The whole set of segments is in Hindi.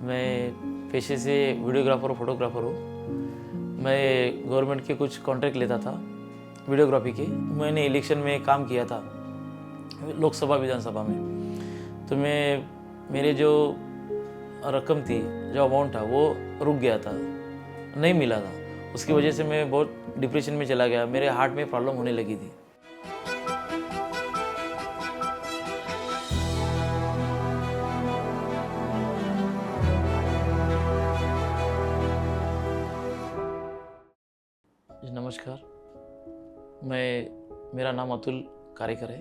मैं पेशे से वीडियोग्राफर और फोटोग्राफर हूँ। मैं गवर्नमेंट के कुछ कॉन्ट्रैक्ट लेता था वीडियोग्राफी के। मैंने इलेक्शन में काम किया था लोकसभा विधानसभा में। तो मेरे जो रकम थी, जो अमाउंट था, वो रुक गया था, नहीं मिला था। उसकी वजह से मैं बहुत डिप्रेशन में चला गया। मेरे हार्ट में प्रॉब्लम होने लगी थी। जी नमस्कार, मेरा नाम अतुल कारेकर है।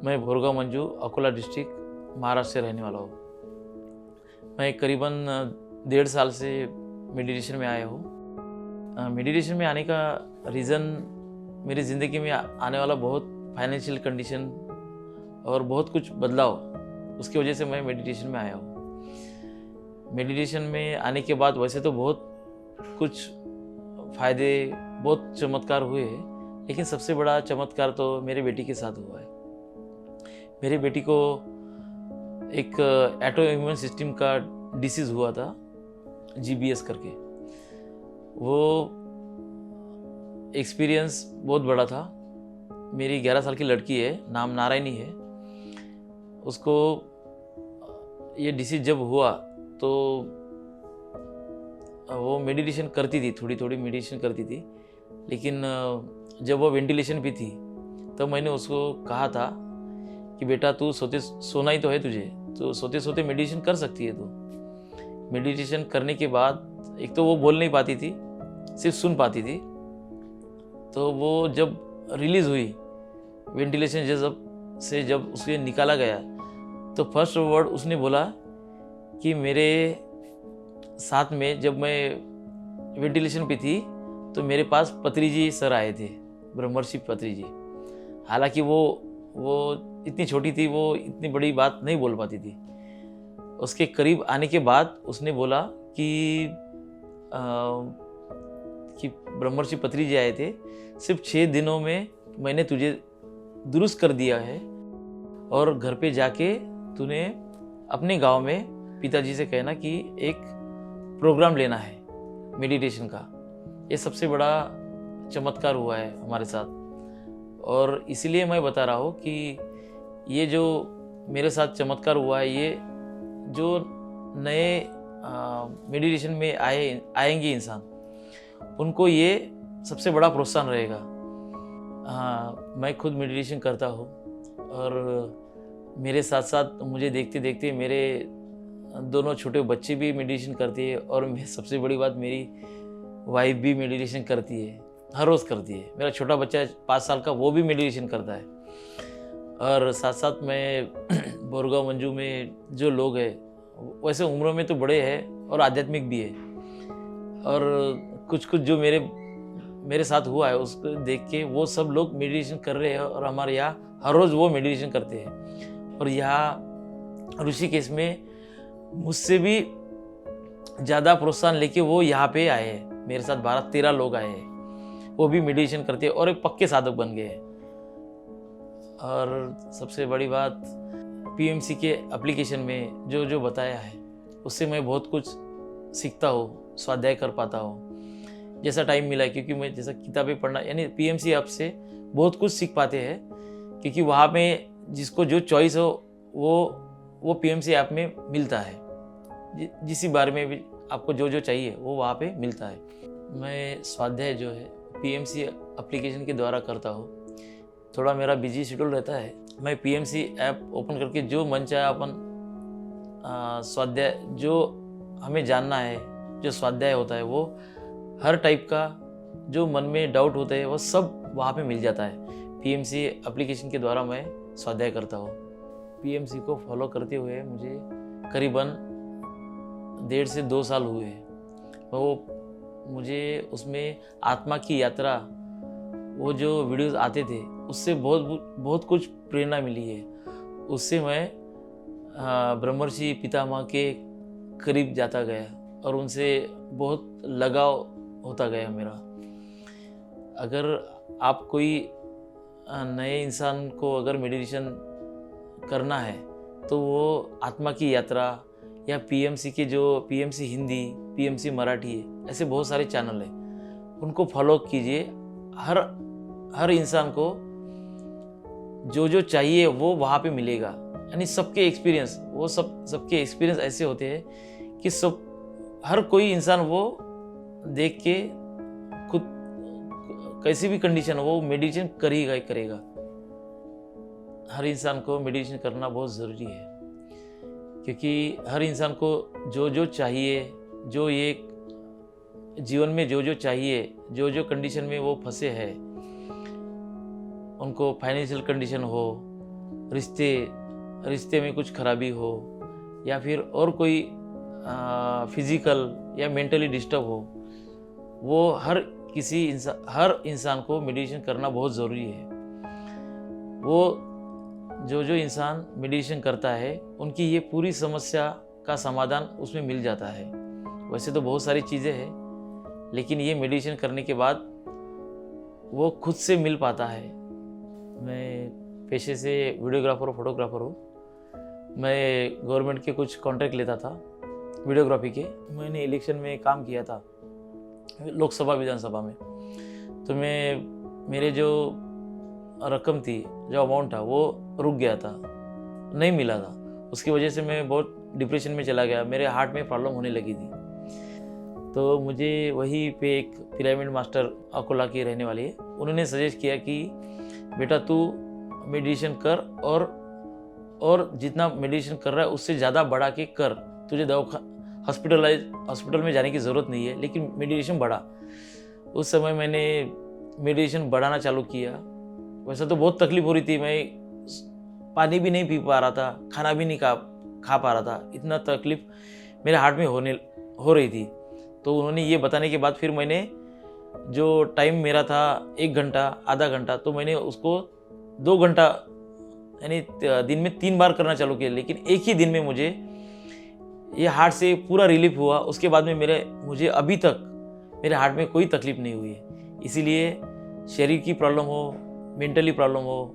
मैं भोरगांव मंजू, अकोला डिस्ट्रिक्ट, महाराष्ट्र से रहने वाला हूँ। मैं करीबन 1.5 साल से मेडिटेशन में आया हूँ। मेडिटेशन में आने का रीज़न मेरी ज़िंदगी में आने वाला बहुत फाइनेंशियल कंडीशन और बहुत कुछ बदलाव, उसकी वजह से मैं मेडिटेशन में आया हूँ। मेडिटेशन में आने के बाद वैसे तो बहुत कुछ फ़ायदे, बहुत चमत्कार हुए हैं, लेकिन सबसे बड़ा चमत्कार तो मेरे बेटी के साथ हुआ है। मेरी बेटी को एक ऑटो इम्यून सिस्टम का डिसीज़ हुआ था, GBS करके। वो एक्सपीरियंस बहुत बड़ा था। मेरी 11 साल की लड़की है, नाम नारायणी है। उसको ये डिसीज़ जब हुआ तो वो मेडिटेशन करती थी, थोड़ी थोड़ी मेडिटेशन करती थी, लेकिन जब वो वेंटिलेशन भी थी तो मैंने उसको कहा था कि बेटा तू सोना ही तो है तुझे, तो सोते सोते मेडिटेशन कर सकती है तू। मेडिटेशन करने के बाद एक तो वो बोल नहीं पाती थी, सिर्फ सुन पाती थी। तो वो जब रिलीज़ हुई वेंटिलेशन जब उसे निकाला गया, तो फर्स्ट वर्ड उसने बोला कि मेरे साथ में जब मैं वेंटिलेशन पे थी तो मेरे पास पत्री जी सर आए थे, ब्रह्मर्षि पत्री जी। हालांकि वो इतनी छोटी थी, वो इतनी बड़ी बात नहीं बोल पाती थी। उसके करीब आने के बाद उसने बोला कि ब्रह्मर्षि पत्री जी आए थे, सिर्फ 6 दिनों में मैंने तुझे दुरुस्त कर दिया है, और घर पे जाके तूने अपने गांव में पिताजी से कहना कि एक प्रोग्राम लेना है मेडिटेशन का। ये सबसे बड़ा चमत्कार हुआ है हमारे साथ, और इसीलिए मैं बता रहा हूँ कि ये जो मेरे साथ चमत्कार हुआ है, ये जो नए मेडिटेशन में आएंगे इंसान, उनको ये सबसे बड़ा प्रोत्साहन रहेगा। मैं खुद मेडिटेशन करता हूँ, और मेरे साथ साथ मुझे देखते देखते मेरे दोनों छोटे बच्चे भी मेडिटेशन करती है, और सबसे बड़ी बात, मेरी वाइफ भी मेडिटेशन करती है, हर रोज़ करती है। मेरा छोटा बच्चा 5 साल का, वो भी मेडिटेशन करता है। और साथ साथ मैं भोरगांव मंजू में जो लोग हैं, वैसे उम्र में तो बड़े हैं और आध्यात्मिक भी है, और कुछ जो मेरे साथ हुआ है उसको देख के वो सब लोग मेडिटेशन कर रहे हैं, और हमारे यहाँ हर रोज़ वो मेडिटेशन करते हैं। और यहाँ ऋषिकेश में मुझसे भी ज़्यादा प्रोत्साहन लेके वो यहाँ पे आए हैं। मेरे साथ 12-13 लोग आए हैं, वो भी मेडिटेशन करते हैं और एक पक्के साधक बन गए हैं। और सबसे बड़ी बात, PMC के एप्लीकेशन में जो बताया है, उससे मैं बहुत कुछ सीखता हूँ, स्वाध्याय कर पाता हूँ जैसा टाइम मिला है। क्योंकि मैं जैसा किताबें पढ़ना, यानी PMC ऐप से बहुत कुछ सीख पाते हैं, क्योंकि वहाँ में जिसको जो चॉइस हो वो PMC ऐप में मिलता है। जिस बारे में भी आपको जो चाहिए वो वहाँ पे मिलता है। मैं स्वाध्याय जो है PMC एप्लीकेशन के द्वारा करता हूँ। थोड़ा मेरा बिजी शेड्यूल रहता है, मैं PMC ऐप ओपन करके जो मन चाहे अपन स्वाध्याय, जो हमें जानना है, जो स्वाध्याय होता है, वो हर टाइप का जो मन में डाउट होता है वो सब वहाँ पे मिल जाता है। PMC एप्लीकेशन के द्वारा मैं स्वाध्याय करता हूँ। PMC को फॉलो करते हुए मुझे करीबन 1.5 से 2 साल हुए हैं। वो मुझे उसमें आत्मा की यात्रा, वो जो वीडियोस आते थे, उससे बहुत कुछ प्रेरणा मिली है। उससे मैं ब्रह्मर्षि पितामह के करीब जाता गया, और उनसे बहुत लगाव होता गया मेरा। अगर आप कोई नए इंसान को अगर मेडिटेशन करना है, तो वो आत्मा की यात्रा या पीएमसी के जो पीएमसी हिंदी, पीएमसी मराठी है, ऐसे बहुत सारे चैनल हैं, उनको फॉलो कीजिए। हर इंसान को जो जो चाहिए वो वहाँ पे मिलेगा। यानी सबके एक्सपीरियंस, वो सबके एक्सपीरियंस ऐसे होते हैं कि हर कोई इंसान वो देख के खुद कैसी भी कंडीशन हो वो मेडिटेशन करेगा। हर इंसान को मेडिटेशन करना बहुत ज़रूरी है, क्योंकि हर इंसान को जो जो चाहिए, जो ये जीवन में जो जो चाहिए, जो जो कंडीशन में वो फंसे हैं, उनको फाइनेंशियल कंडीशन हो, रिश्ते में कुछ खराबी हो, या फिर और कोई फिजिकल या मेंटली डिस्टर्ब हो, वो हर इंसान को मेडिटेशन करना बहुत ज़रूरी है। वो जो इंसान मेडिटेशन करता है उनकी ये पूरी समस्या का समाधान उसमें मिल जाता है। वैसे तो बहुत सारी चीज़ें हैं, लेकिन ये मेडिटेशन करने के बाद वो खुद से मिल पाता है। मैं पेशे से वीडियोग्राफर और फोटोग्राफर हूँ। मैं गवर्नमेंट के कुछ कॉन्ट्रैक्ट लेता था वीडियोग्राफी के। मैंने इलेक्शन में काम किया था, लोकसभा विधानसभा में। तो मेरे जो रकम थी, जो अमाउंट था, वो रुक गया था, नहीं मिला था। उसकी वजह से मैं बहुत डिप्रेशन में चला गया, मेरे हार्ट में प्रॉब्लम होने लगी थी। तो मुझे वहीं पे एक पिरामिड मास्टर अकोला की रहने वाली है, उन्होंने सजेस्ट किया कि बेटा तू मेडिटेशन कर, और जितना मेडिटेशन कर रहा है उससे ज़्यादा बढ़ा के कर। तुझे हॉस्पिटल में जाने की ज़रूरत नहीं है, लेकिन मेडिटेशन बढ़ा। उस समय मैंने मेडिटेशन बढ़ाना चालू किया। वैसे तो बहुत तकलीफ हो रही थी, मैं पानी भी नहीं पी पा रहा था, खाना भी नहीं खा पा रहा था, इतना तकलीफ मेरे हार्ट में हो रही थी। तो उन्होंने ये बताने के बाद फिर मैंने जो टाइम मेरा था 1 घंटा, आधा घंटा, तो मैंने उसको 2 घंटा यानी दिन में 3 बार करना चालू किया। लेकिन एक ही दिन में मुझे ये हार्ट से पूरा रिलीफ हुआ। उसके बाद में मुझे अभी तक मेरे हार्ट में कोई तकलीफ नहीं हुई है। इसीलिए शरीर की प्रॉब्लम हो, मेंटली प्रॉब्लम हो,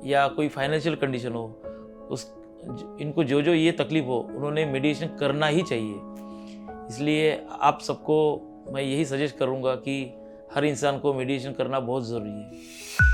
या कोई फाइनेंशियल कंडीशन हो, इनको जो जो ये तकलीफ हो, उन्होंने मेडिटेशन करना ही चाहिए। इसलिए आप सबको मैं यही सजेस्ट करूँगा कि हर इंसान को मेडिटेशन करना बहुत ज़रूरी है।